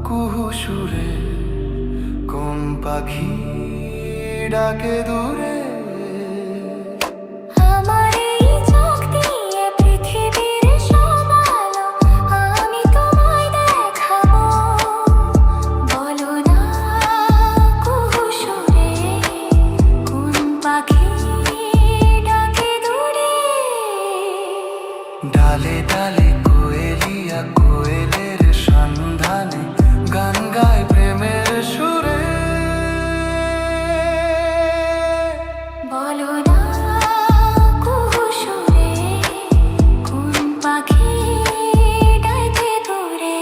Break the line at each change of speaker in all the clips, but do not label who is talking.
কুহু সুরে কোন পাখি ডাকে দূরে। ডালে ডালে কোয়েলিয়া কোয়েলের সন্ধানে গান গায় প্রেমের সুরে।
বলো না কুহু সুরে কোন পাখি ডাকে দূরে।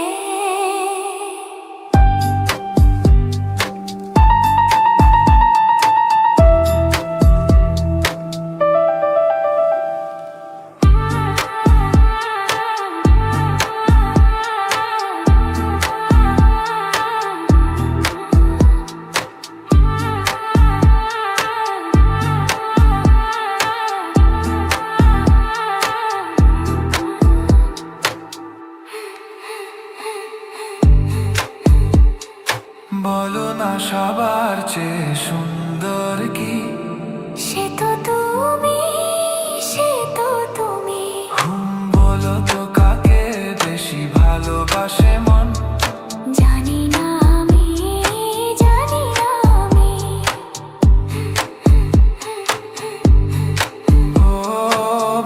বলো না সবার চেয়ে সুন্দর কি?
সে তো তুমি, সে তো তুমি।
বলো তো কাকে বেশি ভালোবাসে মন?
জানি না আমি, জানি না আমি।
ও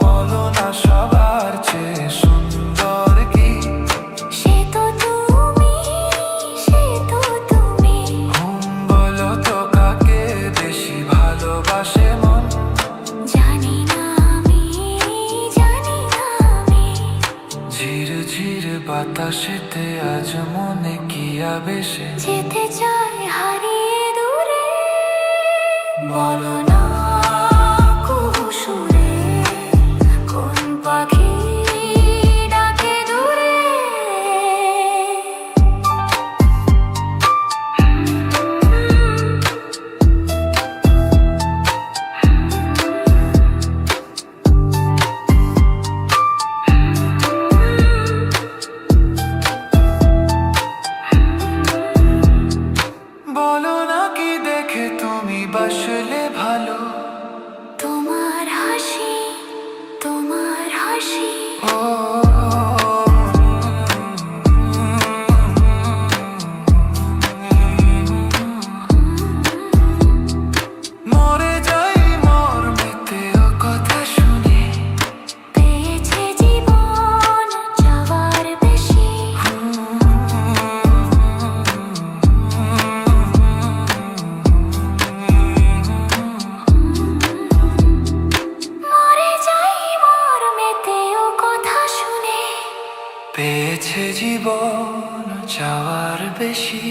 বলো না সবার চেয়ে সুন্দর কি?
সে তো তুমি, সে তো তুমি।
বলো তো কাকে বেশি ভালোবাসে মন?
জানি না আমি, জানি না আমি।
ঝির ঝির বাতাসেতে আজ মনে কি আবেশে
যেতে চাই হারিয়ে দূরে।
বলো
না কুহু সুরে কোন পাখি ডাকে দূরে।
বলো না কি দেখে তুমি বাসলে ভালো?
তোমার হাসি, তোমার হাসি।
ও মরে যাই মর্মেতে ও কথা শুনে।
পেয়েছে জীবন চাওয়ার বেশি। মরে যাই মর্মেতে ও কথা শুনে।
পেয়েছে জীবন চাওয়ার বেশি।